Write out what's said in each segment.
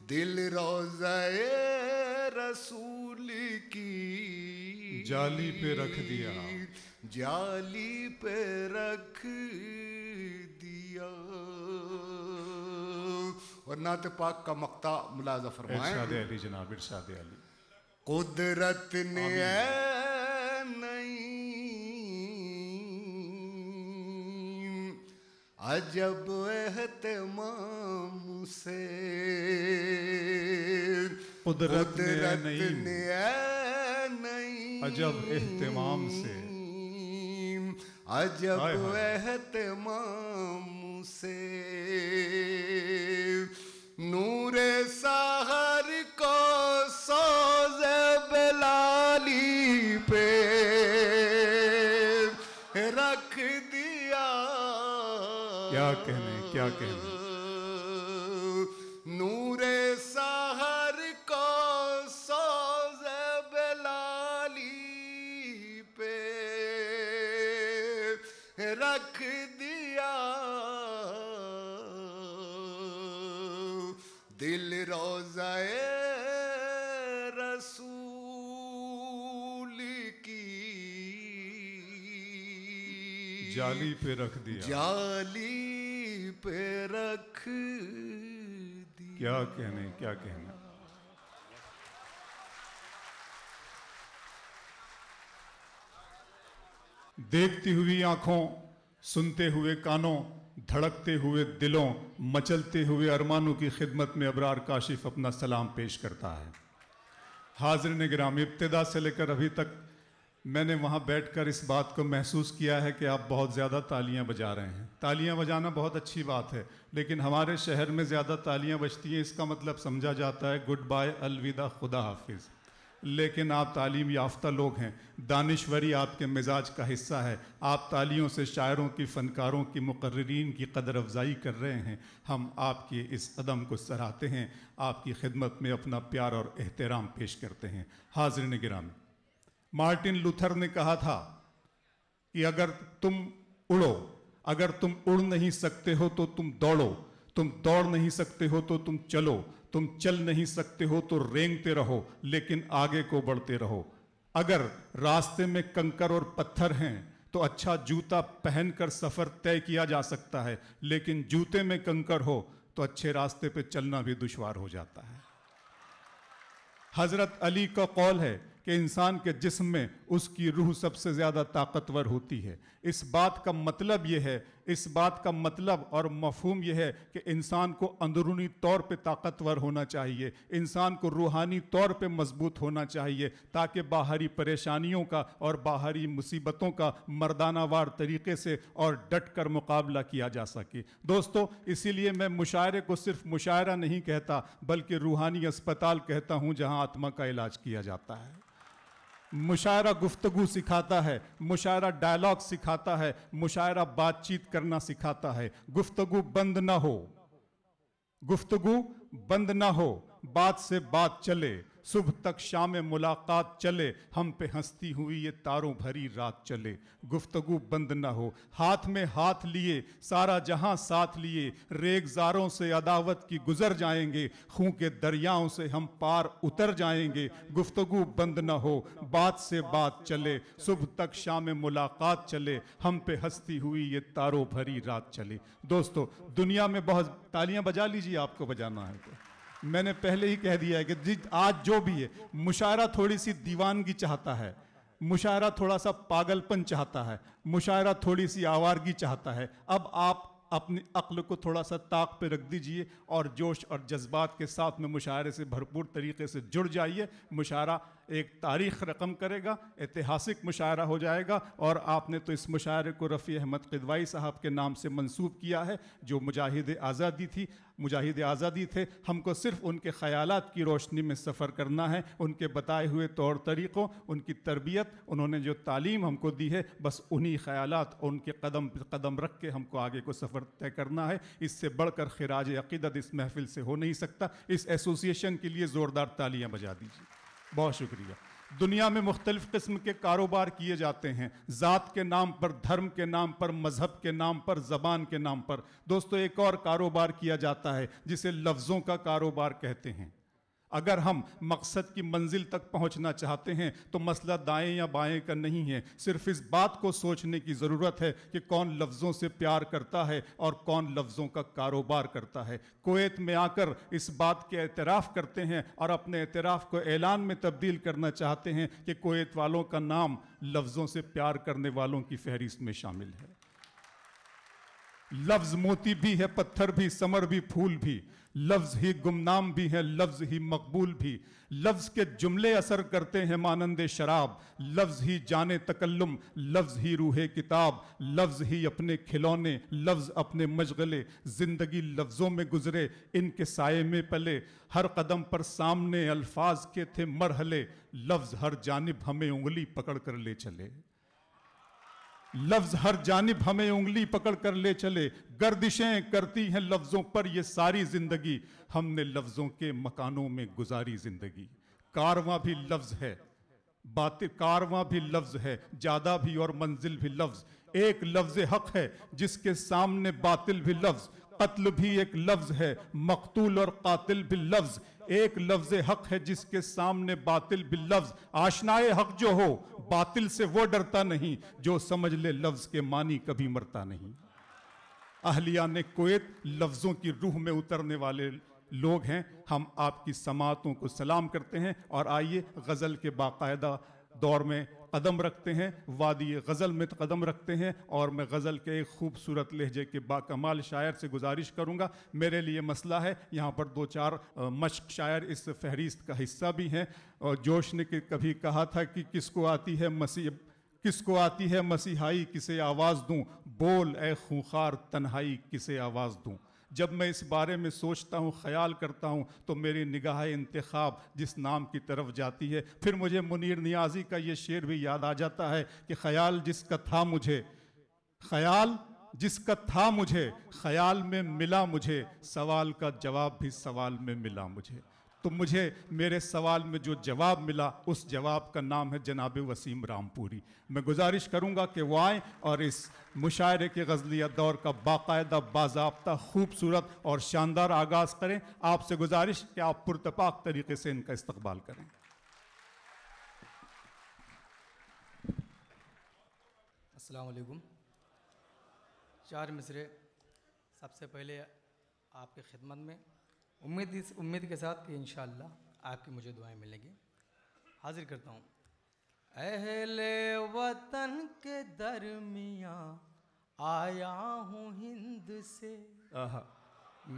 दिल रोज़े रसूल की जाली पे रख दिया, जाली पे रख दिया। और नात पाक का मक्ता मुलाजा फरमाएं। इरशाद अली जनाब, इरशाद अली। कुदरत ने नहीं अजब एहतमाम से, कुदरत ने नहीं अजब एहतमाम से, अजब एहतमाम से नूरे सहर को सोज़े बिलाली पे रख दिया। क्या कहने, क्या कहने। नूरे सहर को सोज़े बिलाली पे रख दिया। दिल रोज़े रसूल की जाली पे रख दिया, जाली पे रख दिया। क्या कहने, क्या कहने। देखती हुई आंखों, सुनते हुए कानों, धड़कते हुए दिलों, मचलते हुए अरमानों की खिदमत में अबरार काशिफ अपना सलाम पेश करता है। हाज़िरीन गिरामी, इब्तिदा से लेकर अभी तक मैंने वहाँ बैठकर इस बात को महसूस किया है कि आप बहुत ज़्यादा तालियां बजा रहे हैं। तालियां बजाना बहुत अच्छी बात है, लेकिन हमारे शहर में ज़्यादा तालियां बजती हैं, इसका मतलब समझा जाता है गुड बाय, अलविदा, खुदा हाफिज़। लेकिन आप तालीम याफ्ता लोग हैं, दानिश्वरी आपके मिजाज का हिस्सा है। आप तालियों से शायरों की, फ़नकारों की, मुक़र्रिरीन की कदर अफ़ज़ाई कर रहे हैं। हम आपके इस कदम को सराहते हैं, आपकी खिदमत में अपना प्यार और एहतराम पेश करते हैं। हाज़िरीन गिरामी, मार्टिन लूथर ने कहा था कि अगर तुम उड़ो, अगर तुम उड़ नहीं सकते हो तो तुम दौड़ो, तुम दौड़ नहीं सकते हो तो तुम चलो, तुम चल नहीं सकते हो तो रेंगते रहो, लेकिन आगे को बढ़ते रहो। अगर रास्ते में कंकर और पत्थर हैं तो अच्छा जूता पहनकर सफ़र तय किया जा सकता है, लेकिन जूते में कंकर हो तो अच्छे रास्ते पे चलना भी दुश्वार हो जाता है। हज़रत अली का कौल है कि इंसान के जिस्म में उसकी रूह सबसे ज़्यादा ताकतवर होती है। इस बात का मतलब यह है, इस बात का मतलब और मफ़हूम यह है कि इंसान को अंदरूनी तौर पे ताकतवर होना चाहिए, इंसान को रूहानी तौर पे मजबूत होना चाहिए, ताकि बाहरी परेशानियों का और बाहरी मुसीबतों का मर्दानावार तरीके से और डट कर मुकाबला किया जा सके। दोस्तों, इसीलिए मैं मुशायरे को सिर्फ मुशायरा नहीं कहता, बल्कि रूहानी अस्पताल कहता हूँ जहाँ आत्मा का इलाज किया जाता है। मुशायरा गुफ्तगू सिखाता है, मुशायरा डायलॉग सिखाता है, मुशायरा बातचीत करना सिखाता है। गुफ्तगू बंद ना हो, गुफ्तगू बंद ना हो, बात से बात चले, सुबह तक शाम मुलाकात चले, हम पे हंसती हुई ये तारों भरी रात चले। गुफ्तगू बंद ना हो, हाथ में हाथ लिए सारा जहां साथ लिए, रेगजारों से अदावत की गुजर जाएंगे, खूं के दरियाओं से हम पार उतर जाएंगे। गुफ्तगू बंद ना हो, बात से बात चले, सुबह तक शाम मुलाकात चले, हम पे हंसती हुई ये तारों भरी रात चले। दोस्तों, दुनिया में बहुत, तालियां बजा लीजिए आपको बजाना है तो। मैंने पहले ही कह दिया है कि आज जो भी है, मुशायरा थोड़ी सी दीवानगी चाहता है, मुशायरा थोड़ा सा पागलपन चाहता है, मुशायरा थोड़ी सी आवारगी चाहता है। अब आप अपनी अक्ल को थोड़ा सा ताक पे रख दीजिए और जोश और जज्बात के साथ में मुशायरे से भरपूर तरीके से जुड़ जाइए। मुशायरा एक तारीख़ रकम करेगा, ऐतिहासिक मुशायरा हो जाएगा। और आपने तो इस मुशायरे को रफ़ी अहमद क़िदवाई साहब के नाम से मंसूब किया है, जो मुजाहिद आज़ादी थी, मुजाहिद आज़ादी थे। हमको सिर्फ़ उनके ख़यालात की रोशनी में सफ़र करना है, उनके बताए हुए तौर तरीक़ों, उनकी तरबियत, उन्होंने जो तालीम हमको दी है, बस उन्हीं ख़यालात और उनके कदम कदम रख के हमको आगे को सफ़र तय करना है। इससे बढ़कर खिराज अक़ीदत इस महफ़िल से हो नहीं सकता। इस एसोसिएशन के लिए ज़ोरदार तालियां बजा दीजिए। बहुत शुक्रिया। दुनिया में मुख्तलिफ किस्म के कारोबार किए जाते हैं, ज़ात के नाम पर, धर्म के नाम पर, मजहब के नाम पर, ज़बान के नाम पर। दोस्तों, एक और कारोबार किया जाता है जिसे लफ्ज़ों का कारोबार कहते हैं। अगर हम मकसद की मंजिल तक पहुंचना चाहते हैं तो मसला दाएं या बाएं का नहीं है, सिर्फ इस बात को सोचने की ज़रूरत है कि कौन लफ्ज़ों से प्यार करता है और कौन लफ्ज़ों का कारोबार करता है। कुवैत में आकर इस बात के एतराफ़ करते हैं और अपने एतराफ़ को ऐलान में तब्दील करना चाहते हैं कि कुवैत वालों का नाम लफ्ज़ों से प्यार करने वालों की फहरिस्त में शामिल है। लफ्ज़ मोती भी है, पत्थर भी, समर भी, फूल भी। लफ्ज़ ही गुमनाम भी है, लफ्ज़ ही मकबूल भी। लफ्ज़ के जुमले असर करते हैं मानंदे शराब। लफ्ज़ ही जाने तकल्लुम, लफ्ज़ ही रूहे किताब। लफ्ज़ ही अपने खिलौने, लफ्ज़ अपने मशगले। ज़िंदगी लफ्ज़ों में गुजरे, इनके साये में पले। हर कदम पर सामने अल्फाज के थे मरहले। लफ्ज़ हर जानिब हमें उंगली पकड़ कर ले चले। लफ्ज़ हर जानिब हमें उंगली पकड़ कर ले चले। गर्दिशें करती हैं लफ्ज़ों पर ये सारी ज़िंदगी। हमने लफ्ज़ों के मकानों में गुजारी ज़िंदगी। कारवां भी लफ्ज़ है, बातिल कारवां भी लफ्ज़ है, जादा भी और मंजिल भी लफ्ज़। एक लफ्ज़ हक है जिसके सामने बातिल भी लफ्ज़। कत्ल भी एक लफ्ज़ है, मकतूल और कातिल भी लफ्ज़। एक लफ्ज़ हक है जिसके सामने बातिल भी लफ्ज़। आशनाए हक जो हो बातिल से वो डरता नहीं, जो समझ ले लफ्ज़ के मानी कभी मरता नहीं। अहलिया ने कुवैत लफ्ज़ों की रूह में उतरने वाले लोग हैं। हम आपकी समातों को सलाम करते हैं और आइए गज़ल के बाकायदा दौर में कदम रखते हैं, वादी गज़ल में कदम रखते हैं। और मैं गज़ल के एक खूबसूरत लहजे के बाकमाल शायर से गुजारिश करूंगा। मेरे लिए मसला है, यहाँ पर दो चार मश्क शायर इस फहरिस्त का हिस्सा भी हैं। और जोश ने कभी कहा था कि किसको आती है मसीहाई, किसे आवाज़ दूं, बोल ए खूंखार तन्हाई, किसे आवाज़ दूं। जब मैं इस बारे में सोचता हूँ, ख्याल करता हूँ, तो मेरी निगाह इंतखाब जिस नाम की तरफ जाती है। फिर मुझे मुनीर नियाज़ी का ये शेर भी याद आ जाता है कि ख्याल जिसका था मुझे, ख्याल में मिला मुझे, सवाल का जवाब भी सवाल में मिला मुझे। तो मुझे मेरे सवाल में जो जवाब मिला, उस जवाब का नाम है जनाब वसीम रामपुरी। मैं गुजारिश करूंगा कि वो आएँ और इस मुशायरे के गज़लिया दौर का बाकायदा, बाज़ाब्ता, खूबसूरत और शानदार आगाज़ करें। आपसे गुजारिश कि आप पुरतपाक तरीके से इनका इस्तकबाल करें। अस्सलाम वालेकुम। चार मिसरे सबसे पहले आपकी खिदमत में, उम्मीद के साथ कि इंशाअल्लाह आपकी मुझे दुआएं मिलेंगी, हाजिर करता हूँ। अहले वतन के दरमियाँ आया हूँ हिंद से,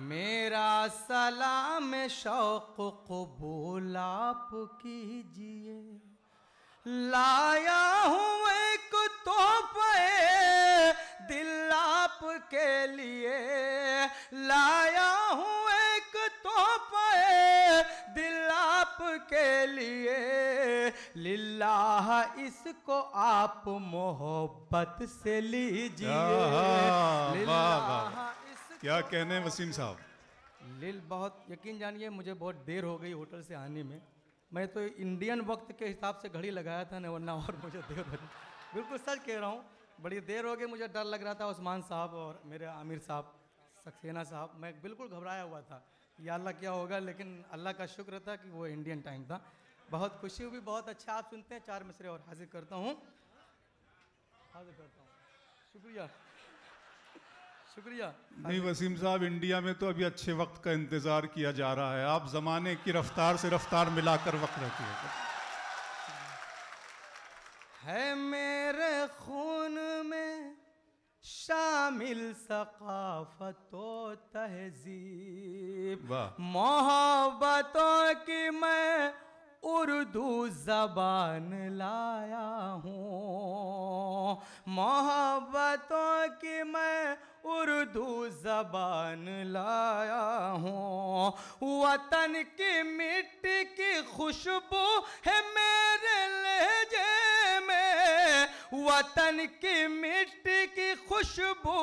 मेरा सलाम शौक़ क़बूल आप कीजिए। लाया हूँ एक तोहफ़े दिल आपके लिए, लाया हूँ एक तोहफ़े दिल आपके लिए। लिल्लाह इसको आप मोहब्बत से लीजिए। क्या कहने वसीम साहब। बहुत यकीन जानिए, मुझे बहुत देर हो गई होटल से आने में। मैं तो इंडियन वक्त के हिसाब से घड़ी लगाया था ना, वरना और मुझे देर हो गई। बिल्कुल सच कह रहा हूँ, बड़ी देर हो गई। मुझे डर लग रहा था उस्मान साहब और मेरे आमिर साहब, सक्सेना साहब, मैं बिल्कुल घबराया हुआ था, या अल्लाह क्या होगा। लेकिन अल्लाह का शुक्र था कि वो इंडियन टाइम था। बहुत खुशी हुई। बहुत अच्छा आप सुनते हैं। चार मिसरे और हाजिर करता हूँ। शुक्रिया शुक्रिया। नहीं वसीम साहब, इंडिया में तो अभी अच्छे वक्त का इंतज़ार किया जा रहा है। आप ज़माने की रफ्तार से रफ्तार मिलाकर वक्त रखिए। है मेरे खून में शामिल सकाफत व तहजीब, मोहब्बतों की मैं उर्दू ज़बान लाया हूँ। मोहब्बतों की मैं उर्दू ज़बान लाया हूँ। वतन की मिट्टी की खुशबू है मेरे लहजे में, वतन की मिट्टी की खुशबू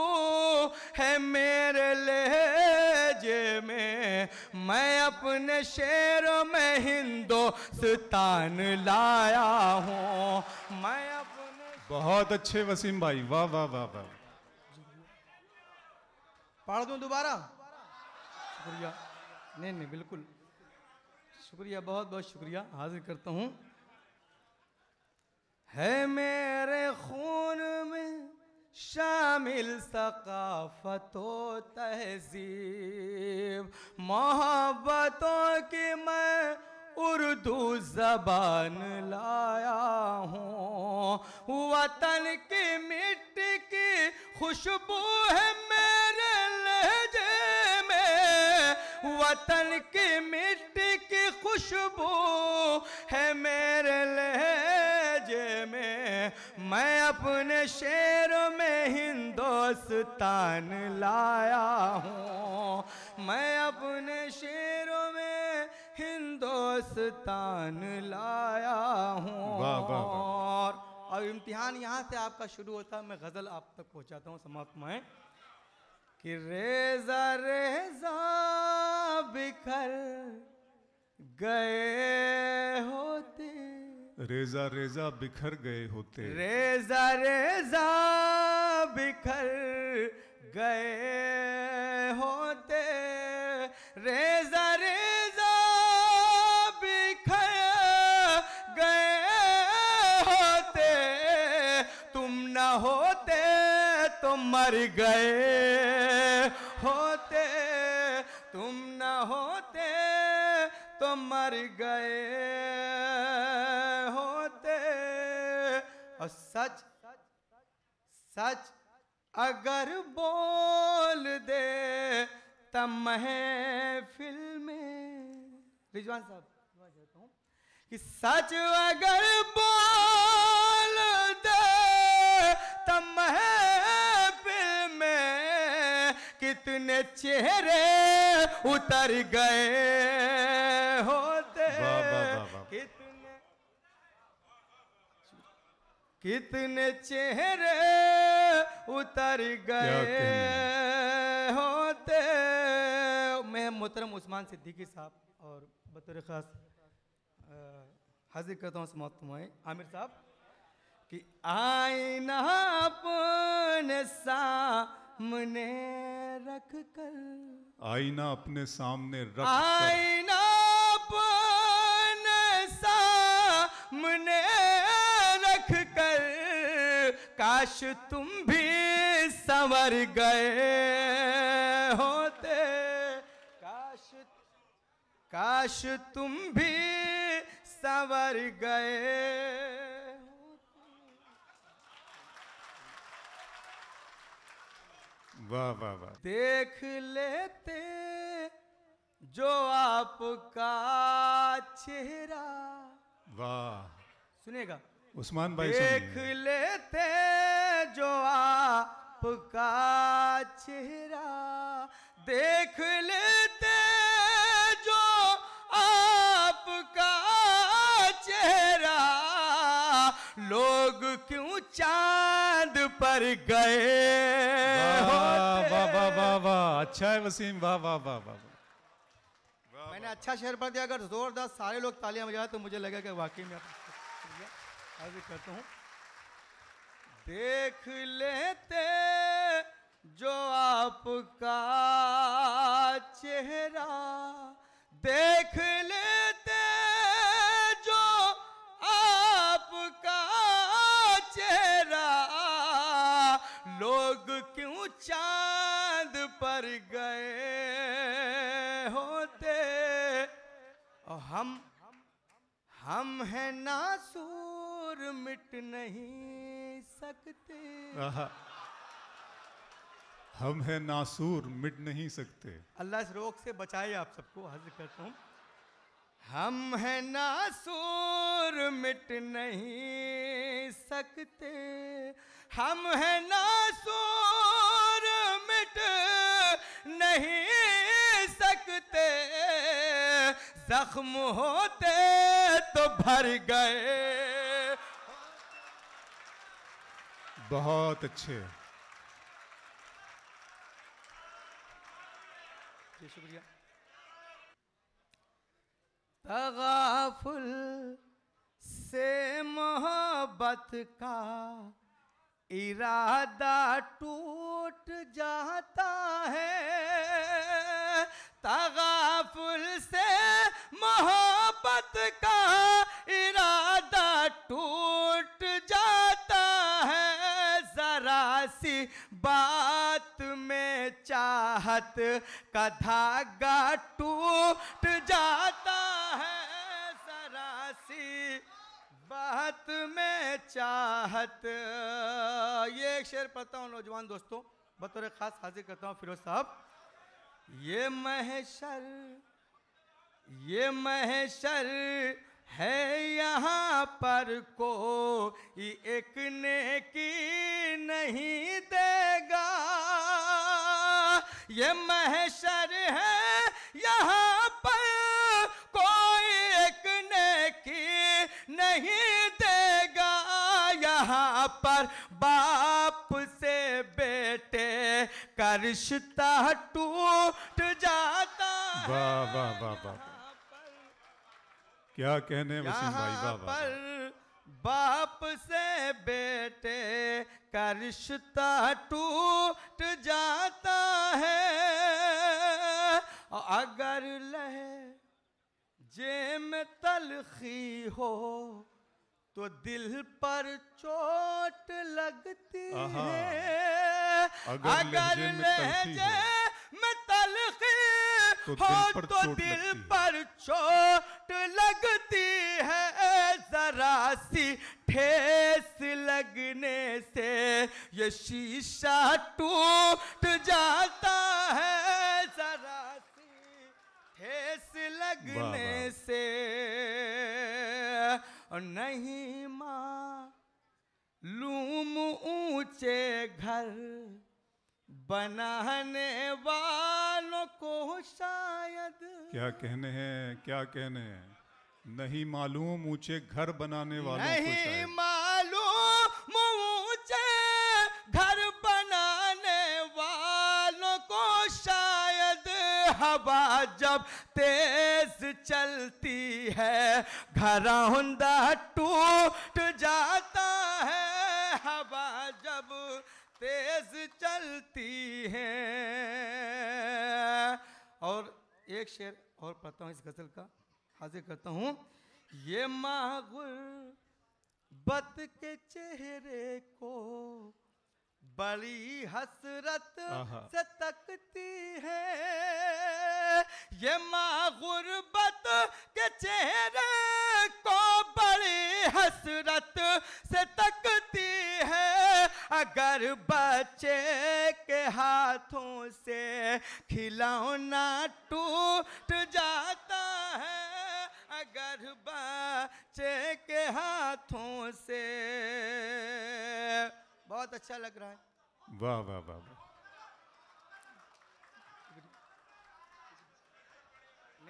है मेरे लहजे में। मैं अपने शेरों में हिंदुस्तान लाया हूँ। मैं अपने बहुत अच्छे वसीम भाई, वाह वाह वाह वाह। पढ़ दूं दोबारा? शुक्रिया। नहीं नहीं बिल्कुल शुक्रिया, बहुत बहुत शुक्रिया। हाजिर करता हूँ। है मेरे खून में शामिल सकाफतों तहजीब मोहब्बतों की मैं उर्दू जबान लाया हूँ। वतन की मिट्टी की खुशबू है मेरे लहजे में, वतन की मिट्टी की खुशबू है मेरे लहजे में। मैं अपने शेरों में हिंदुस्तान लाया हूँ। मैं अपने शेरों में हिंदुस्तान लाया हूँ। वाह, वाह, वाह। और इम्तिहान यहाँ से आपका शुरू होता है, मैं गज़ल आप तक पहुँचाता हूँ। समाप्त में कि रेजा रेजा बिखर गए होते, रेजा रेजा बिखर गए होते, रेजा रेजा बिखर गए होते, रेजा रेजा बिखर गए होते। तुम न होते तो मर गए होते, तुम न होते तो मर गए होते। और सच सच अगर बोल दे तब महफिल में, रिजवान साहब चाहता हूँ कि सच अगर बोल दे तब महफिल में कितने चेहरे उतर गए होते, वाह, वाह, वाह, वाह। कितने चेहरे उतर गए होते। मैं मोहतरम उस्मान सिद्दीकी साहब और बतौर ख़ास हाजिर करता हूँ समाप्त हुए आमिर साहब कि आईना अपने सामने रख कर, आईना अपने सामने रख कर, आईना अपने सामने रख कर काश तुम भी संवर गए होते, काश तुम भी संवर गए होते। वाह वाह वाह। देख लेते जो आपका चेहरा, वाह, सुनिएगा, उस्मान भाई देख सुनिए। लेते जो आपका चेहरा, देख लेते जो आपका चेहरा, लोग क्यों चांद पर गए वाह होते। वाह वाह वाह वाह, अच्छा है वसीम, वाह वाह वाह वाह। मैंने अच्छा शेर पढ़ दिया, अगर जोरदार सारे लोग तालियां बजाए तो मुझे लगा कि वाकई में हाजिर करता हूँ। देख लेते जो आपका चेहरा, देख लेते जो आपका चेहरा, लोग क्यों चांद पर गए होते। और हम हैं नासूर मिट नहीं सकते, आहा, हम हैं नासूर मिट नहीं सकते। अल्लाह इस रोग से बचाए आप सबको। हाजिर करता हूँ। हम हैं नासूर मिट नहीं सकते, हम हैं नासूर मिट नहीं सकते, जख्म होते तो भर गए। बहुत अच्छे। जी शुक्रिया। तगाफुल से मोहब्बत का इरादा टूट जाता है, तगाफुल से मोहब्बत का इरादा टूट जाता है, जरा सी बात में चाहत का धागा टूट जाता है, जरा सी बात में चाहत। ये एक शेर पढ़ता हूँ नौजवान दोस्तों, बतौर खास हाजिर करता हूँ फिरोज साहब। ये महशर है यहाँ पर कोई एक नेकी नहीं देगा, ये महशर है यहाँ पर कोई एक नेकी नहीं देगा, यहाँ पर बाप से बेटे का रिश्ता टूट जाता है। वाह वाह वाह वाह, क्या कहने वसीम भाई, वाह वाह। पर बाप से बेटे का रिश्ता टूट जाता है, अगर लहजे में तलखी हो तो दिल पर चोट लगती है, अगर लहजे में तलखी हो तो दिल पर चोट लगती है, जरा सी ठेस लगने से ये शीशा टूट जाता है, जरा सी ठेस लगने से। और नहीं मालूम ऊंचे घर बनाने वालों को शायद, क्या कहने हैं, क्या कहने हैं, नहीं मालूम ऊंचे घर बनाने वालों को नहीं शायद, मालूम ऊंचे घर बनाने वालों को शायद, हवा जब तेज चलती है घरौंदा टूट जाता है, हवा जब तेज चलती है। और एक शेर और पढ़ता हूँ इस गजल का, हाजिर करता हूँ। ये गुर्बत के चेहरे को बड़ी हसरत से तकती है, ये गुर्बत के चेहरे को बड़ी हसरत से तकती है, अगर बच्चे के हाथों से खिलौना टूट जाता है, अगर बच्चे के हाथों से। बहुत अच्छा लग रहा है, वाह वाह वाह वाह।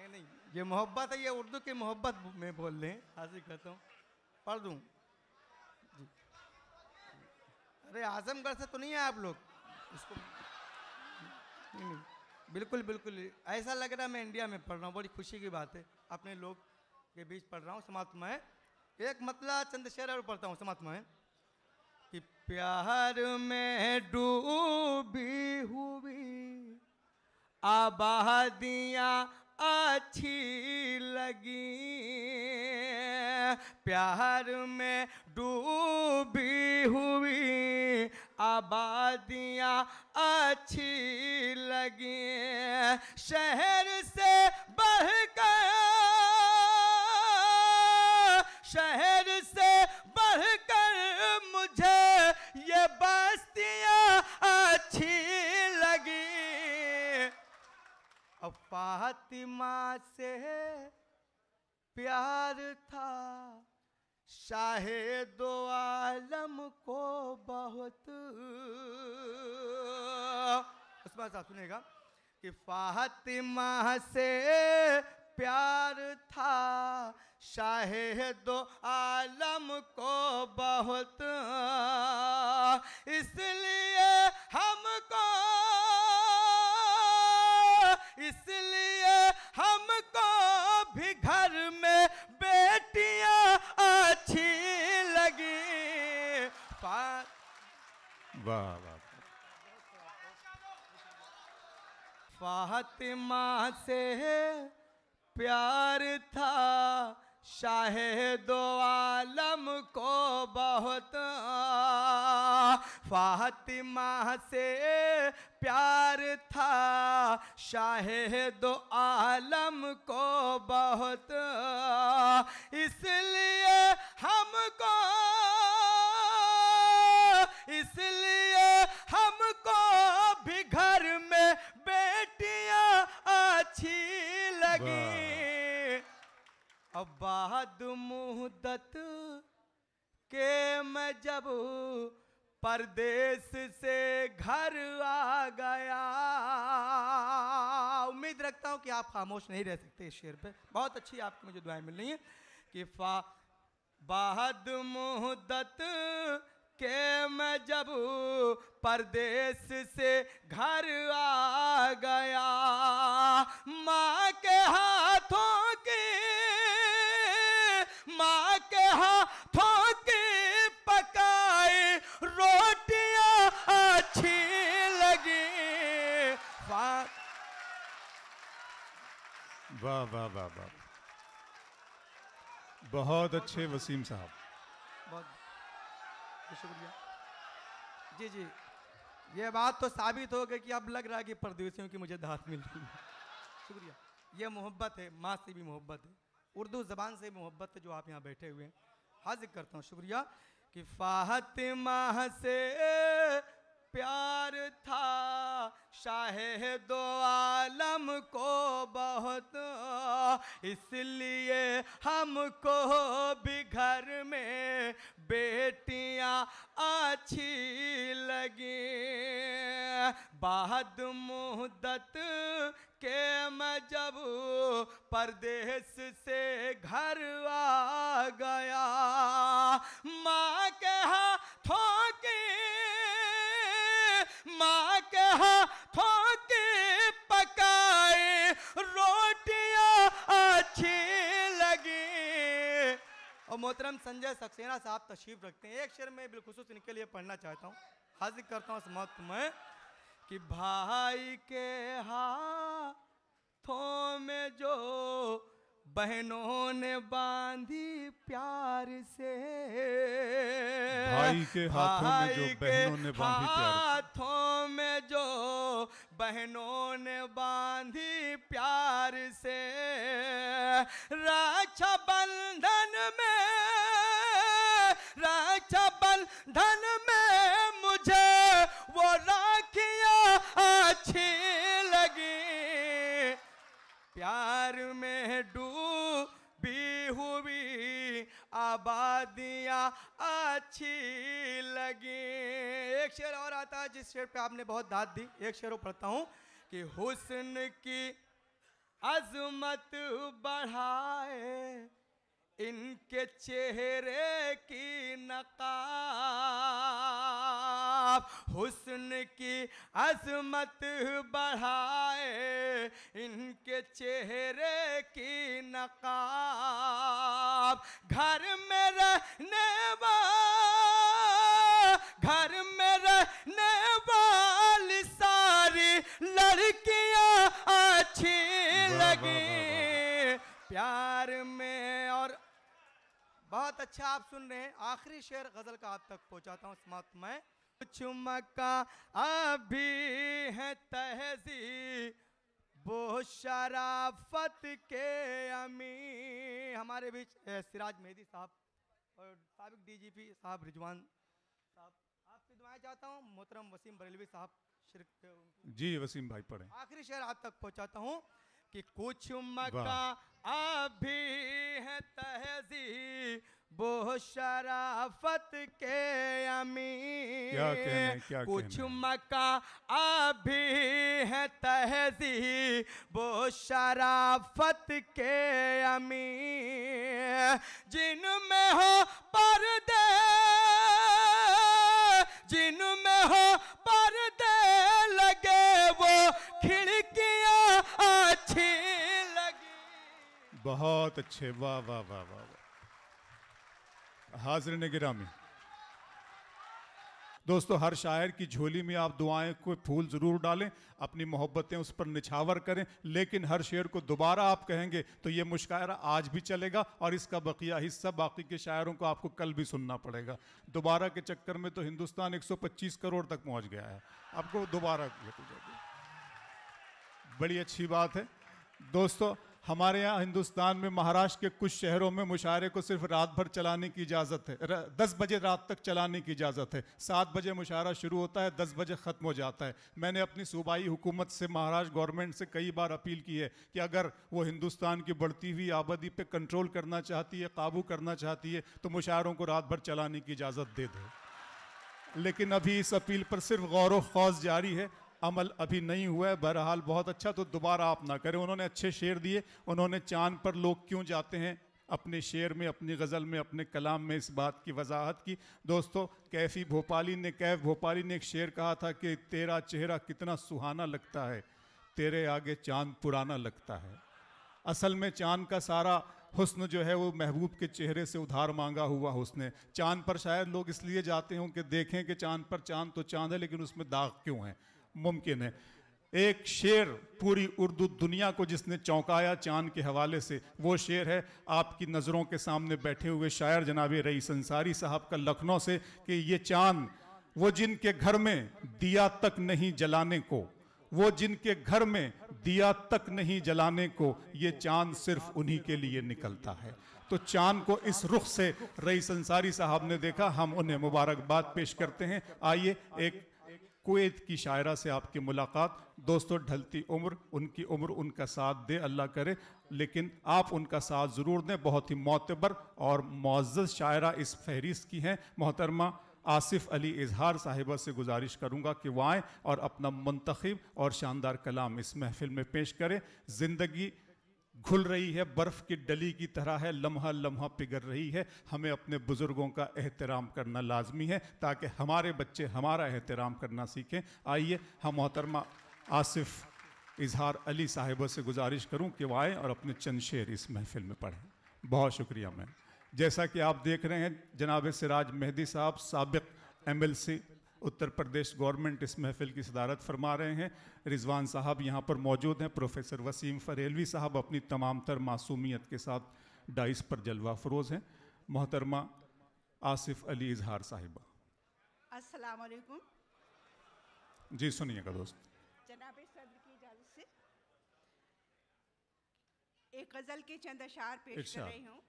नहीं ये मोहब्बत है, ये उर्दू की मोहब्बत में बोल रहे हैं, हाजिर करता हूँ, पढ़ दूँ जी। अरे आजमगढ़ से तो नहीं है आप लोग इसको? नहीं, बिल्कुल बिल्कुल ऐसा लग रहा है मैं इंडिया में पढ़ रहा हूँ, बड़ी खुशी की बात है, अपने लोग के बीच पढ़ रहा हूँ। समाप्त में एक मतलब चंद शेर और पढ़ता हूँ, समाप्त में कि प्यार में डूबी हुई आबादियाँ अच्छी लगी, प्यार में डूबी हुई आबादियाँ अच्छी लगी, शहर से बढ़ गया, शहर से बढ़कर मुझे ये बस्तियाँ अच्छी लगी, अब फातिमा से प्यार था शाहे दो आलम को बहुत। उसमें साथ सुनेगा कि फातिमा से प्यार था शाहे दो आलम को बहुत, इसलिए हमको भी घर वाह वाह। फातिमा से प्यार था शाहे दो आलम को बहुत, फातिमा से प्यार था शाहे दो आलम को बहुत, इसलिए हमको भी घर में बेटियां अच्छी लगी। अब बाद मुद्दत के मैं जब परदेश से घर आ गया। उम्मीद रखता हूं कि आप खामोश नहीं रह सकते इस शेर पे, बहुत अच्छी आपकी मुझे दुआएं मिल रही हैं कि बाद मुद्दत के मैं जब परदेश से घर आ गया, माँ के हाथों की पकाई रोटियां अच्छी लगी। वाह वाह वाह वाह, बहुत अच्छे वसीम साहब, बहुत शुक्रिया जी जी। ये बात तो साबित हो गई कि अब लग रहा है कि परदेसियों की मुझे दात मिल रही है। शुक्रिया, ये मोहब्बत है, माँ से भी मोहब्बत है, उर्दू ज़बान से भी मोहब्बत है जो आप यहाँ बैठे हुए हैं। हाजिर करता हूँ शुक्रिया कि फातिमा से प्यार था शाहे दो आलम को बहुत, इसलिए हमको भी घर में बेटियां अच्छी लगी। बाद मुद्दत के मैं जब परदेश से घर आ गया, माँ के हाथों की पकाई रोटियां अच्छी लगी। और मोहतरम संजय सक्सेना साहब तशरीफ रखते हैं, एक शेर में बिलखुसूस इनके लिए पढ़ना चाहता हूँ। हाजिर करता हूँ इस वक्त में कि भाई के हाथों में जो बहनों ने बांधी प्यार से, भाई के हाथों में जो बहनों ने बांधी प्यार से, हाथों में जो बहनों ने बांधी प्यार से, रक्षा बंधन में मुझे वो राखियां अच्छी लगी। प्यार में डूबी हुई आबादियां अच्छी लगी। एक शेर और आता है जिस शेर पे आपने बहुत दाद दी, एक शेर पढ़ता हूं कि हुस्न की अजमत बढ़ाए इनके चेहरे की नकाब, हुस्न की अजमत बढ़ाए इनके चेहरे की नकाब, घर में रहने वाली सारी लड़कियां अच्छी लगी प्यार में। और बहुत अच्छा आप सुन रहे हैं, आखिरी शेर गजल का आप तक पहुंचाता हूं समाप्त में। कुछ मक्का अभी है तहजीब वो शराफत के अमी। हमारे बीच सिराज मेहदी साहब और साबिक डीजीपी साहब रिजवान साहब, आपकी दुआएं चाहता हूं। मोहतरम वसीम बरेलवी साहब जी, वसीम भाई पढ़ें। आखिरी शेर आप तक पहुंचाता हूं कि कुछ मक्का अभी है तहजीब वो शराफत के अमीर, कुछ मक्का अभी है तहजीब वो शराफत के अमीर, जिनमें हो पर्दे लगे वो खिड़कियां अच्छी लगी। बहुत अच्छे, वाह वाह वाह वाह। हाज़िरीन गिरामी, दोस्तों, हर शायर की झोली में आप दुआएं को फूल ज़रूर डालें, अपनी मोहब्बतें उस पर निछावर करें, लेकिन हर शेर को दोबारा आप कहेंगे तो ये मुशायरा आज भी चलेगा और इसका बकिया हिस्सा बाकी के शायरों को आपको कल भी सुनना पड़ेगा। दोबारा के चक्कर में तो हिंदुस्तान 125 करोड़ तक पहुंच गया है, आपको दोबारा बड़ी अच्छी बात है। दोस्तों, हमारे यहाँ हिंदुस्तान में महाराष्ट्र के कुछ शहरों में मुशायरे को सिर्फ रात भर चलाने की इजाज़त है, 10 बजे रात तक चलाने की इजाज़त है। 7 बजे मुशायरा शुरू होता है, 10 बजे ख़त्म हो जाता है। मैंने अपनी सूबाई हुकूमत से, महाराष्ट्र गवर्नमेंट से कई बार अपील की है कि अगर वो हिंदुस्तान की बढ़ती हुई आबादी पे कंट्रोल करना चाहती है, काबू करना चाहती है, तो मुशायरों को रात भर चलाने की इजाज़त दे दे। लेकिन अभी इस अपील पर सिर्फ गौर व खौज जारी है, अमल अभी नहीं हुआ है। बहरहाल बहुत अच्छा, तो दोबारा आप ना करें। उन्होंने अच्छे शेर दिए। उन्होंने चांद पर लोग क्यों जाते हैं अपने शेर में, अपनी गज़ल में, अपने कलाम में इस बात की वजाहत की। दोस्तों, कैफ भोपाली ने एक शेर कहा था कि तेरा चेहरा कितना सुहाना लगता है, तेरे आगे चांद पुराना लगता है। असल में चांद का सारा हुस्न जो है वो महबूब के चेहरे से उधार मांगा हुआ हुस्न है। चांद पर शायद लोग इसलिए जाते हों कि देखें कि चांद पर चांद तो चांद है, लेकिन उसमें दाग क्यों है। मुमकिन है एक शेर पूरी उर्दू दुनिया को जिसने चौंकाया चांद के हवाले से, वो शेर है आपकी नज़रों के सामने बैठे हुए शायर जनाब रईस अंसारी साहब का लखनऊ से, कि ये चांद वो जिनके घर में दिया तक नहीं जलाने को, वो जिनके घर में दिया तक नहीं जलाने को, ये चांद सिर्फ उन्हीं के लिए निकलता है। तो चांद को इस रुख से रईस अंसारी साहब ने देखा, हम उन्हें मुबारकबाद पेश करते हैं। आइए एक कुवैत की शायरा से आपकी मुलाकात। दोस्तों, ढलती उम्र, उनकी उम्र उनका साथ दे अल्लाह करे, लेकिन आप उनका साथ ज़रूर दें। बहुत ही मोतबर और मुअज़्ज़ज़ शायरा इस फहरिस्त की हैं। मोहतरमा आसिफ अली इजहार साहिबा से गुजारिश करूँगा कि वो आएँ और अपना मुंतखब और शानदार कलाम इस महफिल में पेश करें। ज़िंदगी घुल रही है, बर्फ़ की डली की तरह है, लम्हा लम्हा पिघल रही है। हमें अपने बुज़ुर्गों का एहतराम करना लाजमी है ताकि हमारे बच्चे हमारा एहतराम करना सीखें। आइए हम मोहतरमा आसिफ इजहार अली साहिबा से गुजारिश करूं कि वो आए और अपने चंद शेर इस महफिल में पढ़ें। बहुत शुक्रिया। मैं जैसा कि आप देख रहे हैं, जनाब सिराज मेहदी साहब साबिक़ MLC उत्तर प्रदेश गवर्नमेंट इस महफिल की सदारत फरमा रहे हैं। रिजवान साहब यहाँ पर मौजूद हैं। प्रोफेसर वसीम फरेलवी साहब अपनी तमाम तर मासूमियत के साथ डाइस पर जलवा फरोज़ हैं। मोहतरमा आसिफ अली इजहार साहिबा। अस्सलाम वालेकुम। जी सुनिएगा दोस्त। जनाब सदर की इजाज़त से एक गज़ल के चंद अशार पेश कर रही हूँ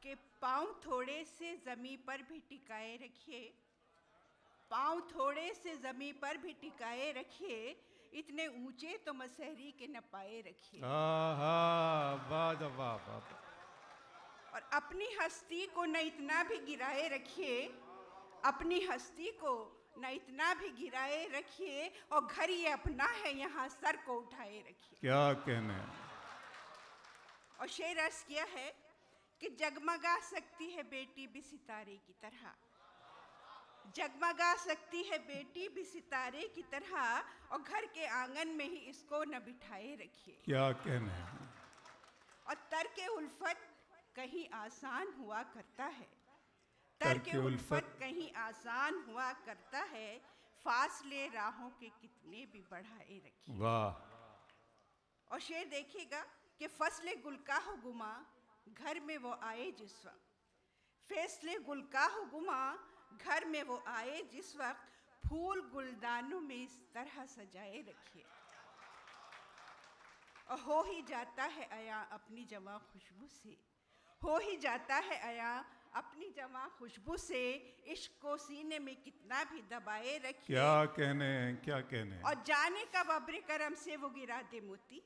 कि पाँव थोड़े से ज़मीं पर भी टिकाए रखिए, पाँव थोड़े से ज़मीं पर भी टिकाए रखिए, इतने ऊंचे तो मसहरी के न पाए रखिए। और अपनी हस्ती को न इतना भी गिराए रखिए, अपनी हस्ती को न इतना भी गिराए रखिए, और घर ये अपना है यहाँ सर को उठाए रखिए। क्या कहने। और शेर अर्ज़ किया है कि जगमगा सकती है बेटी भी सितारे की तरह, जगमगा सकती है बेटी भी सितारे की तरह, और घर के आंगन में ही इसको न बिठाए रखिए। क्या कहने। और तर्क उल्फत कहीं आसान हुआ करता है, तर्क उल्फत कहीं आसान हुआ करता है, फासले राहों के कितने भी बढ़ाए रखिए। वाह। और शेर देखिएगा कि फसले गुलका हो गुमा, घर में वो आए जिस वक्त, फैसले गुलका हो गुमा, घर में वो आए जिस वक्त, फूल गुलदानों में इस तरह सजाए रखिए। और हो ही जाता है आया अपनी जवां खुशबू से, हो ही जाता है आया अपनी जवां खुशबू से, इश्क को सीने में कितना भी दबाए रखिए। क्या कहने, क्या कहने। और जाने कब अब्र करम से वो गिरा दे मोती,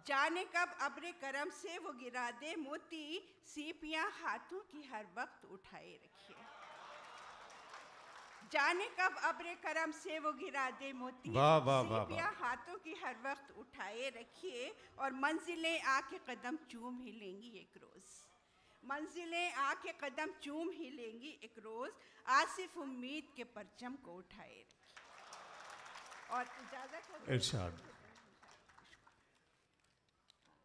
जाने कब अब्र करम से वो गिरा दे मोती, सीपियां हाथों की हर वक्त उठाए रखिए। जाने कब अब्र करम से वो गिरा दे मोती, सीपियां हाथों की हर वक्त उठाए रखिए। और मंजिलें आके कदम चूम ही लेंगी एक रोज, मंजिलें आके कदम चूम ही लेंगी एक रोज, आसिफ उम्मीद के परचम को उठाए रखिए। और इजाजत हो इरशाद।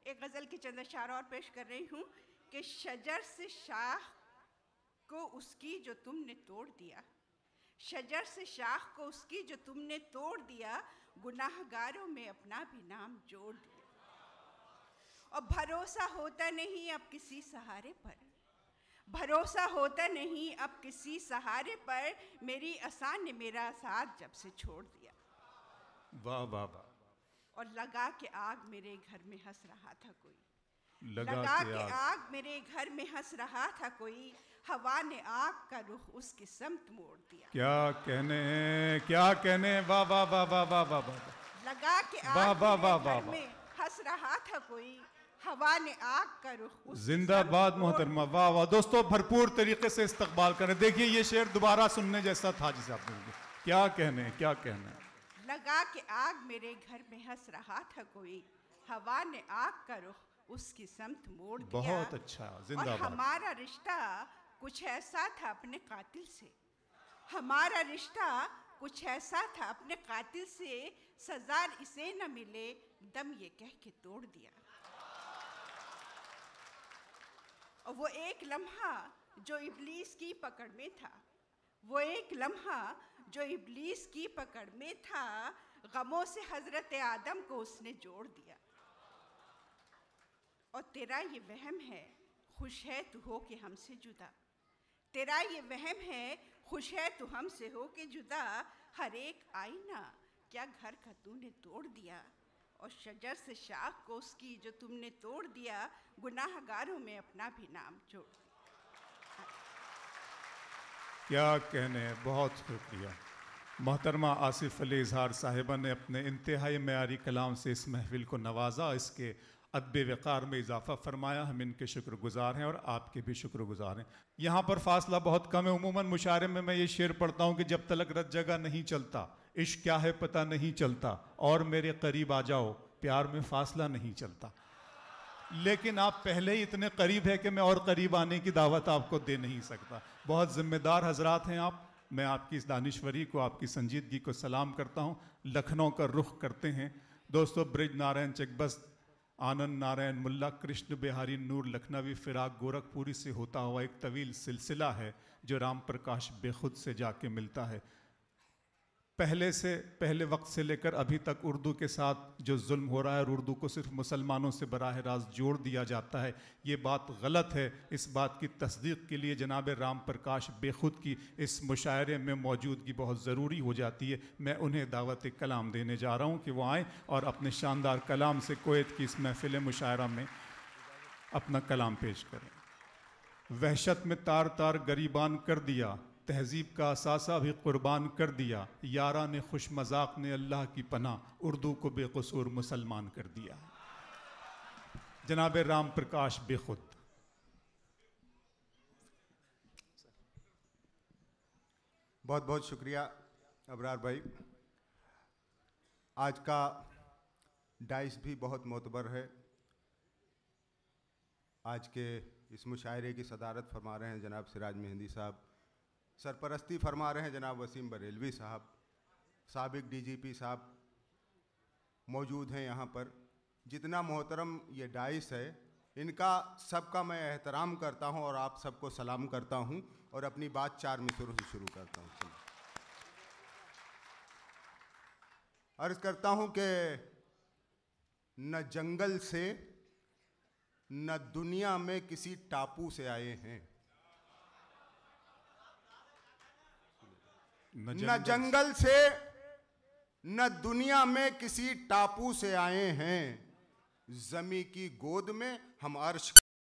एक गज़ल की चंद अशार और पेश कर रही हूँ कि शजर से शाख को उसकी जो तुमने तोड़ दिया, शजर से शाख को उसकी जो तुमने तोड़ दिया, गुनाहगारों में अपना भी नाम जोड़ दिया। और भरोसा होता नहीं अब किसी सहारे पर, भरोसा होता नहीं अब किसी सहारे पर, मेरी आसान ने मेरा साथ जब से छोड़ दिया। वाह वाह वाह। और लगा के आग मेरे घर में हंस रहा था कोई, लगा के आग मेरे घर में हंस रहा था कोई, हवा ने आग का रुख उसकी समत मोड़ दिया। क्या कहने हैं, क्या कहने हैं। वाह वाह वाह वाह वाह वाह वाह। लगा के आग मेरे घर में हंस रहा था कोई, हवा ने आग का रुख जिंदाबाद मोहतरमा। वाह वाह। दोस्तों भरपूर तरीके से इस्तकबाल करें। देखिए ये शेर दोबारा सुनने जैसा था जिसे आपने, क्या कहने हैं, क्या कहने हैं। लगा के आग मेरे घर में हंस रहा था कोई, हवा ने आग का रुख उसकी समत मोड़ दिया। बहुत अच्छा, जिंदाबाद। और हमारा रिश्ता कुछ ऐसा था अपने कातिल से, हमारा रिश्ता कुछ ऐसा था अपने कातिल से, सजा इसे न मिले दम ये कह के तोड़ दिया। और वो एक लम्हा जो इब्लीस की पकड़ में था, वो एक लम्हा जो इब्लीस की पकड़ में था, गमों से हजरत आदम को उसने जोड़ दिया। और तेरा ये वहम है खुश है तू हो के हमसे जुदा, तेरा ये वहम है खुश है तू हमसे हो के जुदा, हर एक आईना क्या घर का तूने तोड़ दिया। और शजर से शाख को उसकी जो तुमने तोड़ दिया, गुनाहगारों में अपना भी नाम जोड़ दिया। क्या कहने हैं। बहुत शुक्रिया। मोहतरमा आसिफ अली इजहार साहिबा ने अपने इंतहाई मेयारी कलाम से इस महफिल को नवाजा, इसके अदब वक़ार में इजाफ़ा फरमाया। हम इनके शुक्रगुजार हैं और आपके भी शुक्रगुजार हैं। यहाँ पर फासला बहुत कम है। उमूमन मुशायरे में मैं ये शेर पढ़ता हूँ कि जब तलक रत जगह नहीं चलता, इश्क क्या है पता नहीं चलता, और मेरे करीब आ जाओ प्यार में फासला नहीं चलता। लेकिन आप पहले ही इतने करीब है कि मैं और करीब आने की दावत आपको दे नहीं सकता। बहुत ज़िम्मेदार हजरात हैं आप। मैं आपकी इस दानिश्वरी को, आपकी संजीदगी को सलाम करता हूँ। लखनऊ का रुख करते हैं दोस्तों। ब्रिज नारायण चकबस्त, आनंद नारायण मुल्ला, कृष्ण बिहारी नूर लखनवी फिराक गोरखपुरी से होता हुआ एक तवील सिलसिला है जो राम प्रकाश बेखुद से जाके मिलता है। पहले वक्त से लेकर अभी तक उर्दू के साथ जो जुल्म हो रहा है और उर्दू को सिर्फ मुसलमानों से बराह रास्त जोड़ दिया जाता है, ये बात गलत है। इस बात की तस्दीक के लिए जनाब राम प्रकाश बेखुद की इस मुशायरे में मौजूदगी बहुत ज़रूरी हो जाती है। मैं उन्हें दावत कलाम देने जा रहा हूँ कि वो आएँ और अपने शानदार कलाम से कुवैत की इस महफिल मुशायरा में अपना कलाम पेश करें। वहशत में तार तार गरीबान कर दिया, तहजीब का असासा भी कुर्बान कर दिया, यारा ने खुश मजाक ने अल्लाह की पनाह उर्दू को बेकसूर मुसलमान कर दिया। जनाब राम प्रकाश बेखुद। बहुत बहुत शुक्रिया अबरार भाई। आज का डाइस भी बहुत मोतबर है। आज के इस मुशायरे की सदारत फरमा रहे हैं जनाब सिराज मेहंदी साहब, सरपरस्ती फरमा रहे हैं जनाब वसीम बरेलवी साहब, साबिक डीजीपी साहब मौजूद हैं यहाँ पर। जितना मोहतरम ये डाइस है, इनका सबका मैं एहतराम करता हूँ और आप सबको सलाम करता हूँ और अपनी बात 4 मिसरों से शुरू करता हूँ। अर्ज़ करता हूँ कि न जंगल से न दुनिया में किसी टापू से आए हैं, न जंगल से न दुनिया में किसी टापू से आए हैं, ज़मी की गोद में हम अर्श